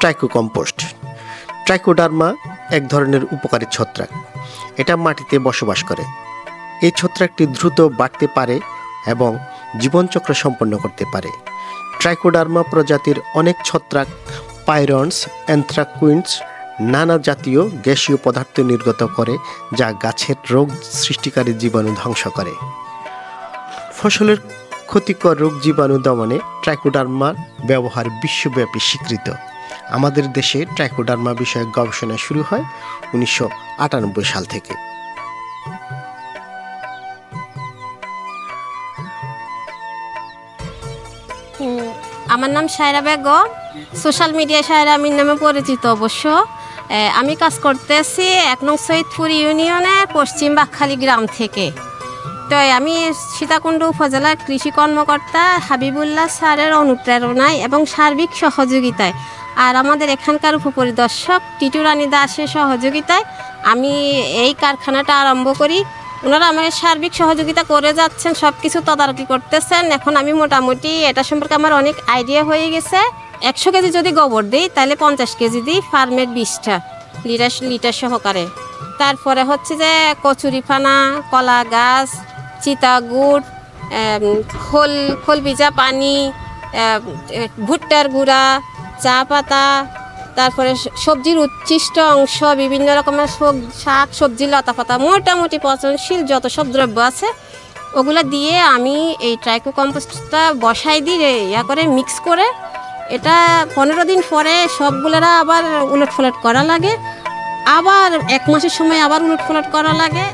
ট্রাইকোকম্পোস্ট। Trichoderma এক ধরনের উপকারী ছত্রাক। এটা মাটিতে বসবাস করে। এই ছত্রাকটি দ্রুত বাড়তে পারে এবং জীবনচক্র সম্পন্ন করতে পারে। ট্রাইকোডার্মা প্রজাতির অনেক ছত্রাক পাইরনস, অ্যানথ্রাকুইন্স নানা জাতীয় গ্যাসীয় পদার্থ নির্গত করে, যা গাছের রোগ সৃষ্টিকারী জীবাণু ধ্বংস করে। ফসলের ক্ষতিকর রোগ জীবাণু দমনে ট্রাইকোডার্মার ব্যবহার বিশ্বব্যাপী স্বীকৃত। আমাদের দেশে ট্রাইকোডার্মা বিষয়ক গবেষণা শুরু হয় 1998 সাল থেকে। আমার নাম সায়রা বেগম, সোশ্যাল মিডিয়ায় সায়রা আমির নামে পরিচিত। অবশ্য আমি কাজ করতেছি 1 নং সৈয়দপুর ইউনিয়নের পশ্চিম বাকখালী গ্রাম থেকে। তো আমি সীতাকুণ্ড উপজেলার কৃষি কর্মকর্তা হাবিবুল্লাহ স্যারের অনুপ্রেরণায় এবং সার্বিক সহযোগিতায় আর আমাদের এখানকার উপপরিদর্শক টিটু রানী দাসের সহযোগিতায় আমি এই কারখানাটা আরম্ভ করি। ওনারা আমাকে সার্বিক সহযোগিতা করে যাচ্ছেন, সব কিছু তদারকি করতেছেন। এখন আমি মোটামুটি এটা সম্পর্কে আমার অনেক আইডিয়া হয়ে গেছে। 100 কেজি যদি গোবর দিই তাহলে 50 কেজি দিই ফার্মের 20টা লিটার সহকারে। তারপরে হচ্ছে যে কচুরিপানা, কলা গাছ, চিতাগুড়, খোল ভিজা পানি, ভুট্টার গুঁড়া, চা পাতা, তারপরে সবজির উচ্ছিষ্ট অংশ, বিভিন্ন রকমের শাক সবজি লতা পাতা, মোটামুটি পচনশীল যত সব দ্রব্য আছে ওগুলো দিয়ে আমি এই ট্রাইকোকম্পোস্টটা বসাই দিয়ে করে মিক্স করে এটা 15 দিন পরে সবগুলোরা আবার উলটফলট করা লাগে, আবার 1 মাসের সময় আবার উলটফলট করা লাগে।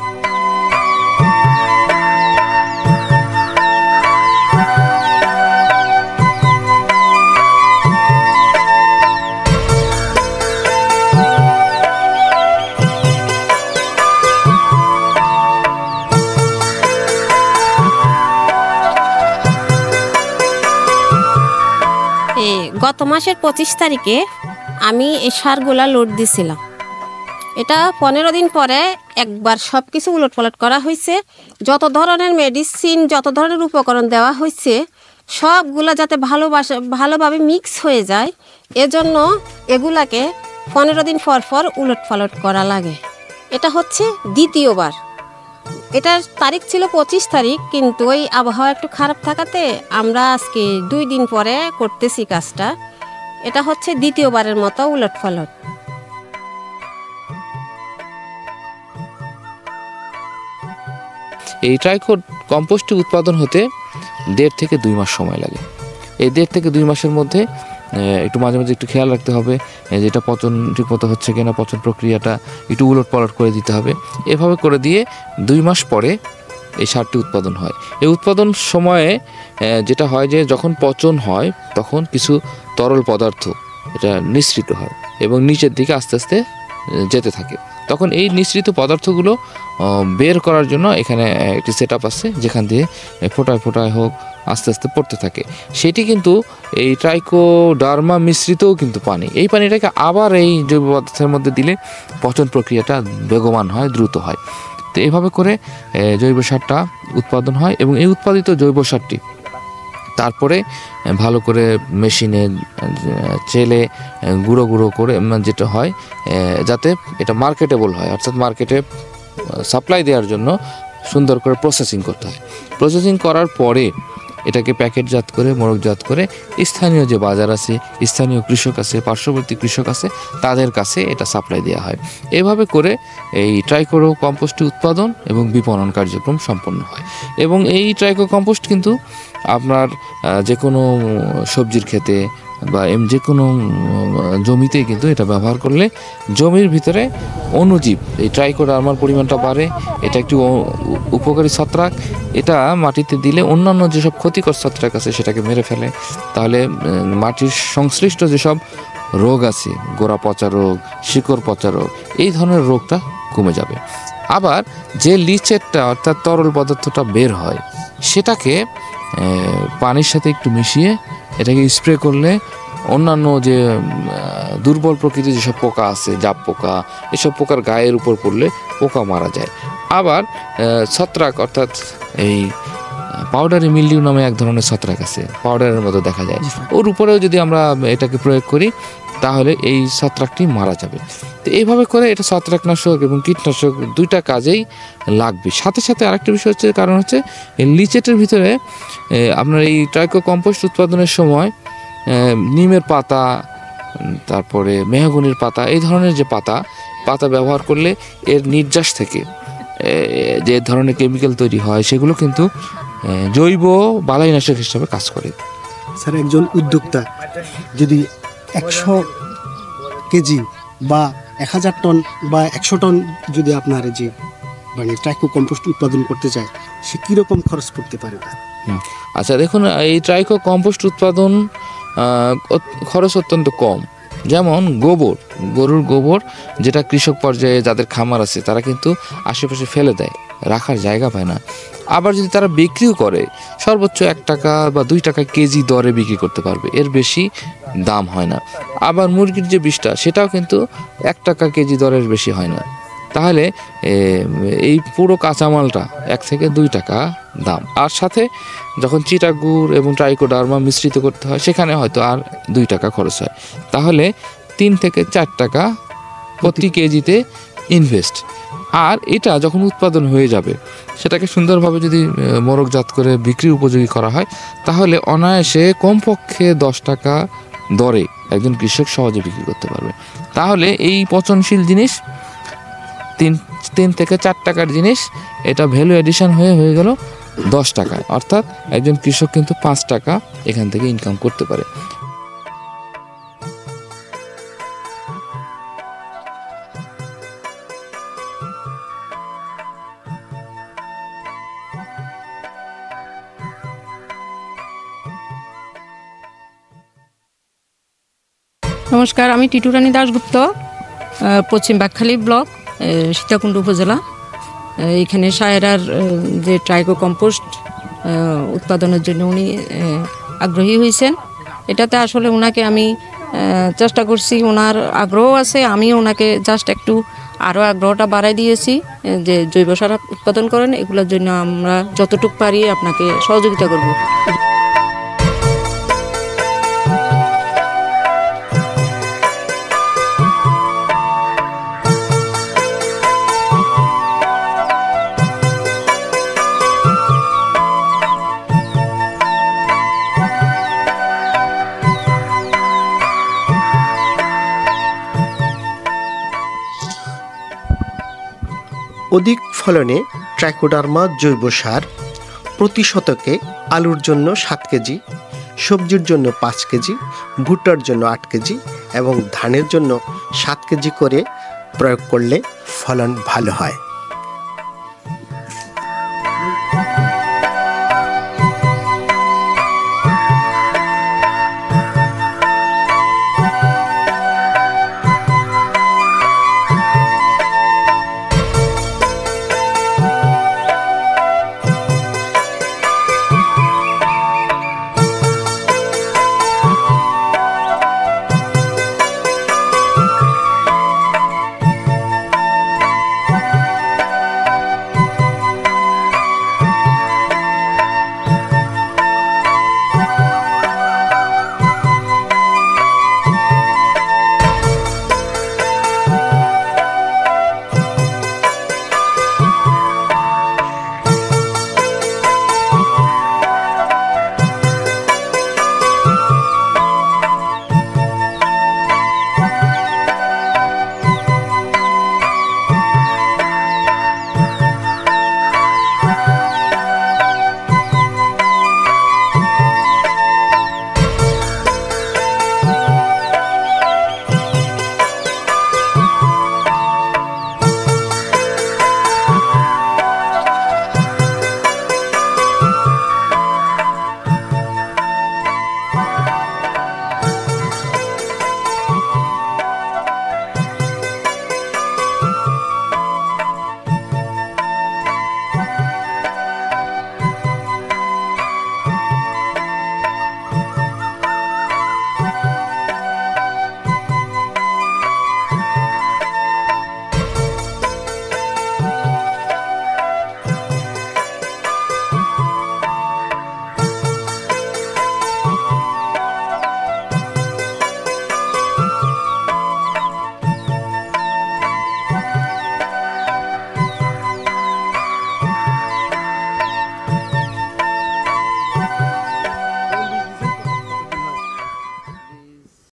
গত মাসের 25 তারিখে আমি এই সারগুলা লোড দিছিলাম। এটা 15 দিন পরে একবার সব কিছু উলটপালট করা হয়েছে। যত ধরনের মেডিসিন, যত ধরনের উপকরণ দেওয়া হয়েছে সবগুলা যাতে ভালোভাবে মিক্স হয়ে যায়, এজন্য এগুলাকে 15 দিন পর পর উলটপালট করা লাগে। এটা হচ্ছে দ্বিতীয়বার। এটার তারিখ ছিল 25 তারিখ, কিন্তু ওই আবহাওয়া একটু খারাপ থাকাতে আমরা আজকে 2 দিন পরে করতেছি কাজটা। এটা হচ্ছে দ্বিতীয়বারের মতো উলটপালট। এই ট্রাইকোকম্পোস্ট উৎপাদন হতে 1.5 থেকে 2 মাস সময় লাগে। এই 1.5 থেকে 2 মাসের মধ্যে একটু মাঝে মাঝে একটু খেয়াল রাখতে হবে যেটা পচন ঠিকমতো হচ্ছে কিনা, পচন প্রক্রিয়াটা একটু উলটপালট করে দিতে হবে। এভাবে করে দিয়ে 2 মাস পরে এই সারটি উৎপাদন হয়। এই উৎপাদন সময়ে যেটা হয় যে যখন পচন হয় তখন কিছু তরল পদার্থ এটা নিঃসৃত হয় এবং নিচের দিকে আস্তে আস্তে যেতে থাকে। তখন এই নিঃসৃত পদার্থগুলো বের করার জন্য এখানে একটি সেট আপ আছে, যেখান দিয়ে ফোটায় ফোটায় হোক আস্তে আস্তে পড়তে থাকে। সেটি কিন্তু এই ট্রাইকোডার্মা মিশ্রিতও কিন্তু পানি। এই পানিটাকে আবার এই জৈব পদার্থের মধ্যে দিলে পচন প্রক্রিয়াটা বেগবান হয়, দ্রুত হয়। তো এইভাবে করে জৈব সারটা উৎপাদন হয় এবং এই উৎপাদিত জৈব সারটি তারপরে ভালো করে মেশিনে চেলে গুঁড়ো গুঁড়ো করে যেটা হয় যাতে এটা মার্কেটেবল হয়, অর্থাৎ মার্কেটে সাপ্লাই দেওয়ার জন্য সুন্দর করে প্রসেসিং করতে হয়। প্রসেসিং করার পরে এটাকে প্যাকেটজাত করে, মোড়কজাত করে স্থানীয় যে বাজার আছে, স্থানীয় কৃষক আছে, পার্শ্ববর্তী কৃষক আছে, তাদের কাছে এটা সাপ্লাই দেওয়া হয়। এভাবে করে এই ট্রাইকোকম্পোস্ট উৎপাদন এবং বিপণন কার্যক্রম সম্পন্ন হয়। এবং এই ট্রাইকোকম্পোস্ট কিন্তু আপনার যে কোনো সবজির ক্ষেতে বা যে কোনো জমিতেই কিন্তু এটা ব্যবহার করলে জমির ভিতরে অণুজীব, এই ট্রাইকোডার্মার পরিমাণটা বাড়ে। এটা একটি উপকারী ছত্রাক। এটা মাটিতে দিলে অন্যান্য যেসব ক্ষতিকর ছত্রাক আছে সেটাকে মেরে ফেলে। তাহলে মাটির সংশ্লিষ্ট যেসব রোগ আছে, গোড়া পচা রোগ, শিকড় পচা রোগ, এই ধরনের রোগটা কমে যাবে। আবার যে লিচেরটা অর্থাৎ তরল পদার্থটা বের হয় সেটাকে পানির সাথে একটু মিশিয়ে এটাকে স্প্রে করলে অন্যান্য যে দুর্বল প্রকৃতির যেসব পোকা আছে, জাপ পোকা, এসব পোকার গায়ের উপর পড়লে পোকা মারা যায়। আবার ছত্রাক অর্থাৎ এই পাউডারি মিল্ডিউ নামে এক ধরনের ছত্রাক আছে, পাউডারের মতো দেখা যায়, ওর উপরেও যদি আমরা এটাকে প্রয়োগ করি তাহলে এই ছত্রাকটি মারা যাবে। তো এইভাবে করে এটা ছত্রাকনাশক এবং কীটনাশক দুইটা কাজেই লাগবে। সাথে সাথে আরেকটা বিষয় হচ্ছে, কারণ হচ্ছে এই লিচেটের ভিতরে আপনার এই ট্রাইকো কম্পোস্ট উৎপাদনের সময় নিমের পাতা, তারপরে মেহগনির পাতা, এই ধরনের যে পাতা ব্যবহার করলে এর নির্যাস থেকে যে ধরনের কেমিক্যাল তৈরি হয় সেগুলো কিন্তু জৈব বালাইনাশক হিসাবে কাজ করে। স্যার, একজন উদ্যোক্তা যদি 100 কেজি বা 1000 টন বা 100 টন যদি আপনার যে মানে ট্রাইকো কম্পোস্ট উৎপাদন করতে চায়, সে কীরকম খরচ করতে পারে? আচ্ছা দেখুন, এই ট্রাইকো কম্পোস্ট উৎপাদন খরচ অত্যন্ত কম। যেমন গরুর গোবর, যেটা কৃষক পর্যায়ে যাদের খামার আছে তারা কিন্তু আশেপাশে ফেলে দেয়, রাখার জায়গা পায় না। আবার যদি তারা বিক্রিও করে, সর্বোচ্চ 1 টাকা বা 2 টাকা কেজি দরে বিক্রি করতে পারবে, এর বেশি দাম হয় না। আবার মুরগির যে বিষটা, সেটাও কিন্তু 1 টাকা কেজি দরের বেশি হয় না। তাহলে এই পুরো কাঁচামালটা 1 থেকে 2 টাকা দাম। আর সাথে যখন চিটাগুড় এবং ট্রাইকোডার্মা মিশ্রিত করতে হয়, সেখানে হয়তো আর 2 টাকা খরচ হয়। তাহলে 3 থেকে 4 টাকা প্রতি কেজিতে ইনভেস্ট। আর এটা যখন উৎপাদন হয়ে যাবে, সেটাকে সুন্দরভাবে যদি মোড়কজাত করে বিক্রি উপযোগী করা হয়, তাহলে অনায়াসে কমপক্ষে 10 টাকা দরে একজন কৃষক সহজে বিক্রি করতে পারবে। তাহলে এই পচনশীল জিনিস 3 থেকে 4 টাকার জিনিস, এটা ভ্যালু এডিশন হয়ে গেল 10 টাকায়। অর্থাৎ একজন কৃষক কিন্তু 5 টাকা এখান থেকে ইনকাম করতে পারে। নমস্কার, আমি টিটুরানী দাশগুপ্ত, পশ্চিম বাকখালী ব্লক, সীতাকুণ্ড উপজেলা। এখানে সায়রার যে ট্রাইকো কম্পোস্ট উৎপাদনের জন্য উনি আগ্রহী হয়েছেন। এটাতে আসলে ওনাকে আমি চেষ্টা করছি, ওনার আগ্রহ আছে, আমিও ওনাকে জাস্ট একটু আরও আগ্রহটা বাড়াই দিয়েছি যে জৈব সার উৎপাদন করেন, এগুলোর জন্য আমরা যতটুকু পারি আপনাকে সহযোগিতা করব। অধিক ফলনে ট্রাইকোডার্মা জৈব সার প্রতি শতকে আলুর জন্য 7 কেজি, সবজির জন্য 5 কেজি, ভুট্টার জন্য 8 কেজি এবং ধানের জন্য 7 কেজি করে প্রয়োগ করলে ফলন ভালো হয়।